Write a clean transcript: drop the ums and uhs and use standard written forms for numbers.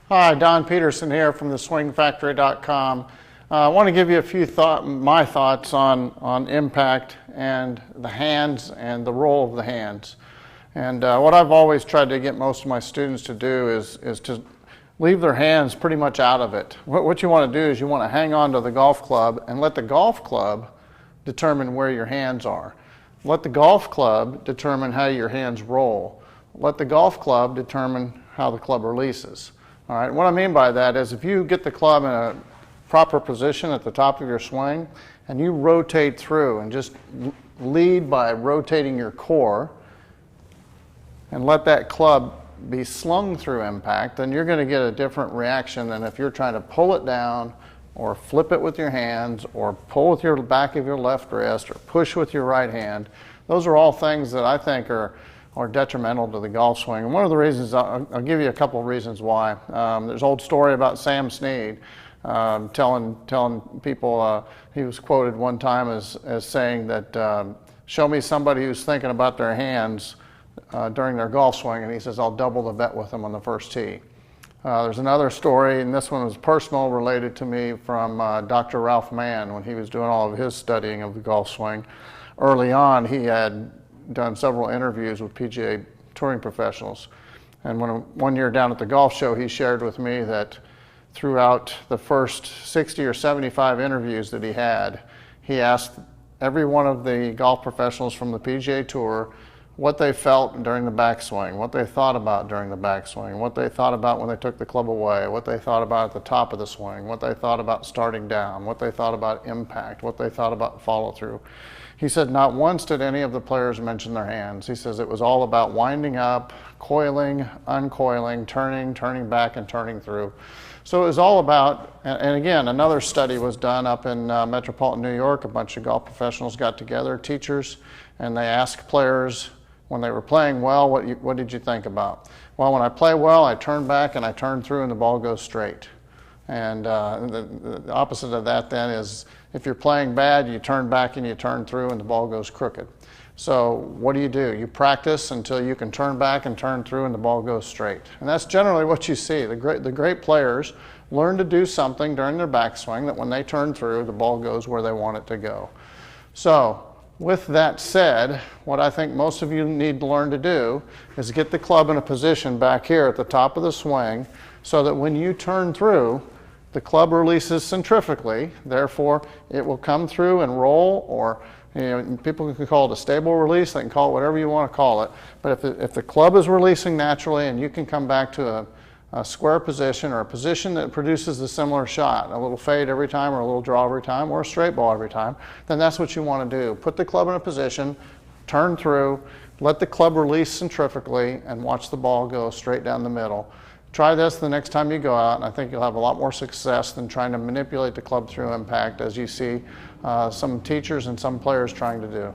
Hi, Don Peterson here from theswingfactory.com. I want to give you a few my thoughts on impact and the hands and the role of the hands. And what I've always tried to get most of my students to do is to leave their hands pretty much out of it. What you want to do is you want to hang on to the golf club and let the golf club determine where your hands are. Let the golf club determine how your hands roll. Let the golf club determine how the club releases. All right, what I mean by that is if you get the club in a proper position at the top of your swing and you rotate through and just lead by rotating your core and let that club be slung through impact, then you're going to get a different reaction than if you're trying to pull it down or flip it with your hands or pull with your back of your left wrist or push with your right hand. Those are all things that I think are detrimental to the golf swing. And one of the reasons, I'll give you a couple of reasons why. There's an old story about Sam Snead telling people, he was quoted one time as saying that, show me somebody who's thinking about their hands during their golf swing, and he says, I'll double the bet with them on the first tee. There's another story, and this one was personal, related to me from Dr. Ralph Mann when he was doing all of his studying of the golf swing. Early on, he had done several interviews with PGA touring professionals. And one year down at the golf show, he shared with me that throughout the first 60 or 75 interviews that he asked every one of the golf professionals from the PGA Tour what they felt during the backswing, what they thought about during the backswing, what they thought about when they took the club away, what they thought about at the top of the swing, what they thought about starting down, what they thought about impact, what they thought about follow through. He said not once did any of the players mention their hands. He says it was all about winding up, coiling, uncoiling, turning back, and turning through. So it was all about, and again, another study was done up in metropolitan New York. A bunch of golf professionals got together, teachers, and they asked players when they were playing well, what did you think about? Well, when I play well, I turn back and I turn through and the ball goes straight. And the opposite of that then is if you're playing bad, you turn back and you turn through and the ball goes crooked. So what do? You practice until you can turn back and turn through and the ball goes straight. And that's generally what you see. The great players learn to do something during their backswing that when they turn through, the ball goes where they want it to go. So with that said, what I think most of you need to learn to do is get the club in a position back here at the top of the swing so that when you turn through, the club releases centrifugally, therefore it will come through and roll, or people can call it a stable release, they can call it whatever you want to call it, but if the club is releasing naturally and you can come back to a square position or a position that produces a similar shot, a little fade every time or a little draw every time or a straight ball every time, then that's what you want to do. Put the club in a position, turn through, let the club release centrifugally, and watch the ball go straight down the middle. Try this the next time you go out, and I think you'll have a lot more success than trying to manipulate the club through impact, as you see some teachers and some players trying to do.